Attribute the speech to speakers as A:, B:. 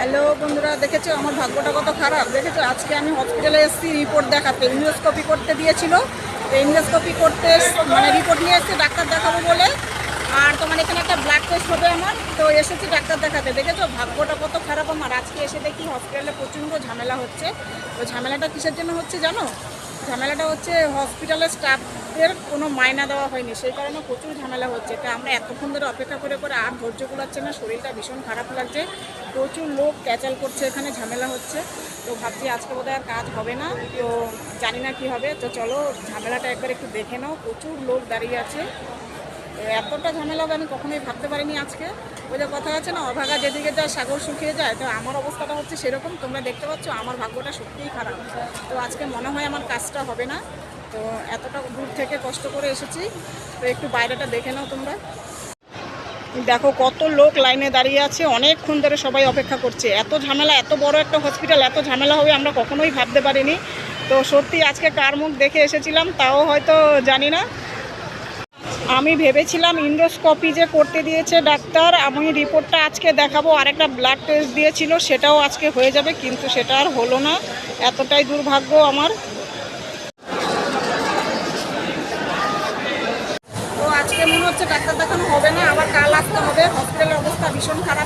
A: Hello বন্ধুরা, দেখেছো আমার ভাগ্যটা কত খারাপ। দেখেছো আজকে আমি হসপিটালে এসেছি রিপোর্ট দেখাতে, ইন্ডোস্কোপি করতে দিয়েছিল। তো ইন্ডোস্কোপি করতে মানে রিপোর্ট নিয়ে এসেছি ডাক্তার দেখাবো বলে। আর তোমার এখানে একটা ব্লাড টেস্ট হবে আমার, তো এসেছি ডাক্তার দেখাতে। দেখেছো ভাগ্যটা কত খারাপ আমার। আজকে এসে দেখি হসপিটালে প্রচণ্ড ঝামেলা হচ্ছে। তো ঝামেলাটা কিসের জন্য হচ্ছে জানো? ঝামেলাটা হচ্ছে হসপিটালের স্টাফদের কোনো মাইনা দেওয়া হয়নি, সেই কারণে প্রচুর ঝামেলা হচ্ছে। তো আমরা এতক্ষণ ধরে অপেক্ষা করে করে আর ধৈর্য কুলাচ্ছে না, শরীরটা ভীষণ খারাপ লাগছে। প্রচুর লোক ক্যাচাল করছে, এখানে ঝামেলা হচ্ছে। তো ভাবছি আজকে বোধহয় আর কাজ হবে না, তো জানি না কি হবে। তো চলো ঝামেলাটা একবার একটু দেখে নাও। প্রচুর লোক দাঁড়িয়ে আছে। তো এতটা ঝামেলা হবে আমি কখনোই ভাবতে পারিনি আজকে। ওই যে কথা আছে না, অভাগা যেদিকে যায় সাগর শুকিয়ে যায়, তো আমার অবস্থাটা হচ্ছে সেরকম। তোমরা দেখতে পাচ্ছ আমার ভাগ্যটা সত্যিই খারাপ। তো আজকে মনে হয় আমার কাজটা হবে না। তো এতটা দূর থেকে কষ্ট করে এসেছি, তো একটু বাইরেটা দেখে নাও তোমরা। দেখো কত লোক লাইনে দাঁড়িয়ে আছে, অনেকক্ষণ ধরে সবাই অপেক্ষা করছে। এত ঝামেলা, এত বড় একটা হসপিটাল, এত ঝামেলা হবে আমরা কখনোই ভাবতে পারিনি। তো সত্যি আজকে কার মুখ দেখে এসেছিলাম তাও হয়তো জানি না। আমি ভেবেছিলাম ইন্ডোস্কোপি যে করতে দিয়েছে ডাক্তার, আমি রিপোর্টটা আজকে দেখাবো। আর একটা ব্লাড টেস্ট দিয়েছিল, সেটাও আজকে হয়ে যাবে, কিন্তু সেটা আর হলো না। এতটাই দুর্ভাগ্য আমার। তো আজকে মনে হচ্ছে ডাক্তার দেখানো হবে না, আবার কাল আসতে হবে। হসপিটালের অবস্থা ভীষণ খারাপ।